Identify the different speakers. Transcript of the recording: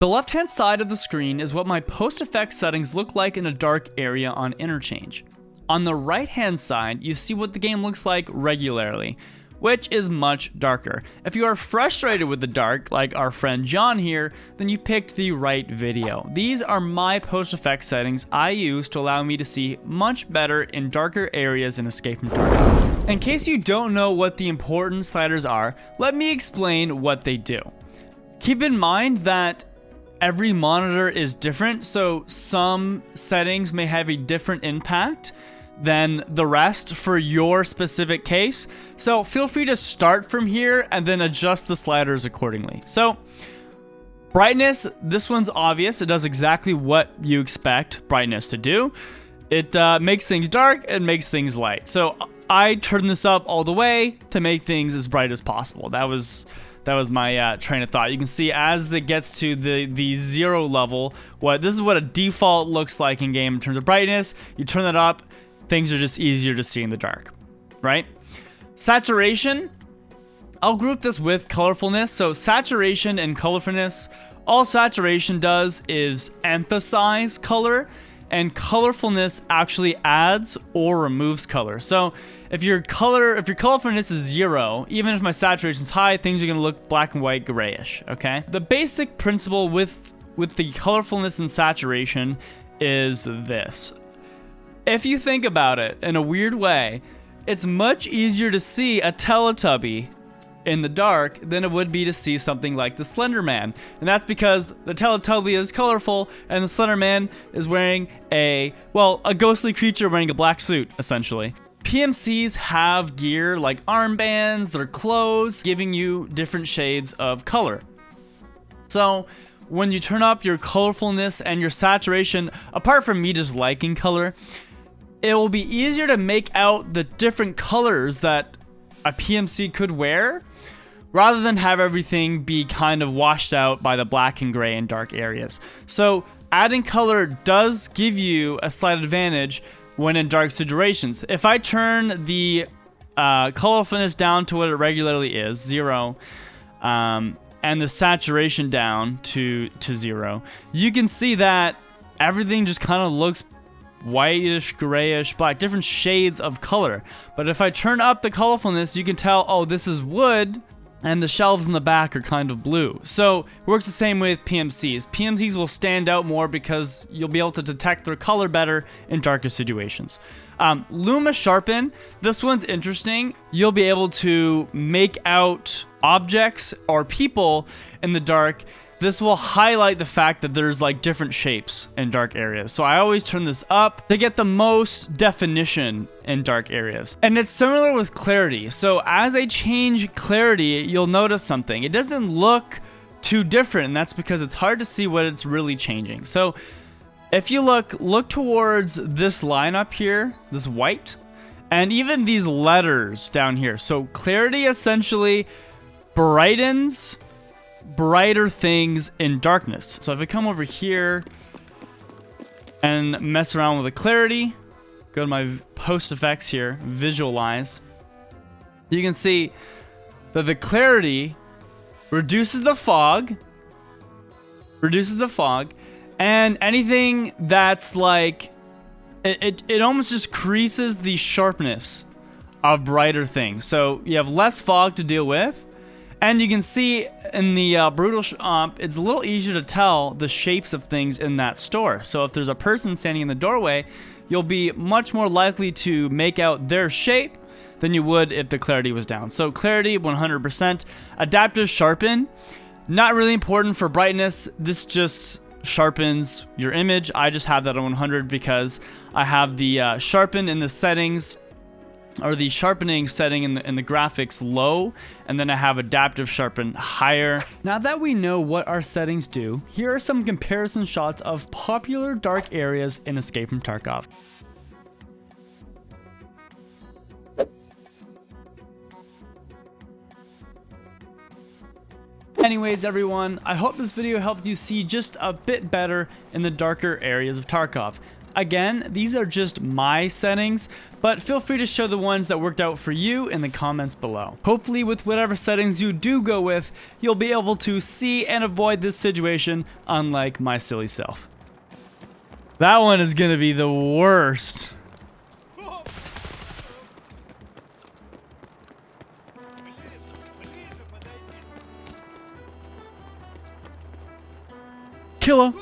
Speaker 1: The left-hand side of the screen is what my PostFx settings look like in a dark area on interchange. On the right-hand side, you see what the game looks like regularly, which is much darker. If you are frustrated with the dark, like our friend John here, then you picked the right video. These are my PostFx settings I use to allow me to see much better in darker areas in Escape from Tarkov. In case you don't know what the important sliders are, let me explain what they do. Keep in mind that every monitor is different, so some settings may have a different impact than the rest for your specific case. So feel free to start from here and then adjust the sliders accordingly. So brightness, this one's obvious. It does exactly what you expect brightness to do. It makes things dark, it makes things light. So I turned this up all the way to make things as bright as possible. That was my train of thought. You can see as it gets to the 0 level, this is what a default looks like in game in terms of brightness. You turn that up, things are just easier to see in the dark, right? Saturation, I'll group this with colorfulness. So saturation and colorfulness, all saturation does is emphasize color, and colorfulness actually adds or removes color. So if your colorfulness is 0, even if my saturation is high, things are gonna look black and white, grayish, okay? The basic principle with the colorfulness and saturation is this. If you think about it in a weird way, it's much easier to see a Teletubby in the dark than it would be to see something like the Slender Man. And that's because the Teletubby is colorful and the Slender Man is wearing a ghostly creature wearing a black suit, essentially. PMCs have gear like armbands, their clothes, giving you different shades of color. So when you turn up your colorfulness and your saturation, apart from me just liking color, it will be easier to make out the different colors that a PMC could wear, rather than have everything be kind of washed out by the black and gray and dark areas. So adding color does give you a slight advantage when in dark situations. If I turn the colorfulness down to what it regularly is, 0, and the saturation down to 0, you can see that everything just kind of looks whitish, grayish, black, different shades of color. But if I turn up the colorfulness, you can tell, oh, this is wood, and the shelves in the back are kind of blue. So it works the same with PMCs. PMCs will stand out more because you'll be able to detect their color better in darker situations. Luma Sharpen, this one's interesting. You'll be able to make out objects or people in the dark. This will highlight the fact that there's like different shapes in dark areas. So I always turn this up to get the most definition in dark areas. And it's similar with clarity. So as I change clarity, you'll notice something. It doesn't look too different, and that's because it's hard to see what it's really changing. So if you look towards this line up here, this white, and even these letters down here. So clarity essentially brightens brighter things in darkness. So if I come over here and mess around with the clarity, go to my PostFx here, visualize, you can see that the clarity reduces the fog, and anything that's like, it almost just increases the sharpness of brighter things. So you have less fog to deal with. And you can see in the Brutal Shop, it's a little easier to tell the shapes of things in that store. So if there's a person standing in the doorway, you'll be much more likely to make out their shape than you would if the clarity was down. So clarity, 100%. Adaptive Sharpen, not really important for brightness. This just sharpens your image. I just have that on 100 because I have the sharpen in the settings, or the sharpening setting in the graphics low, and then I have adaptive sharpen higher. Now that we know what our settings do, here are some comparison shots of popular dark areas in Escape from Tarkov. Anyways, everyone, I hope this video helped you see just a bit better in the darker areas of Tarkov. Again, these are just my settings, but feel free to show the ones that worked out for you in the comments below. Hopefully with whatever settings you do go with, you'll be able to see and avoid this situation, unlike my silly self. That one is gonna be the worst. Killer.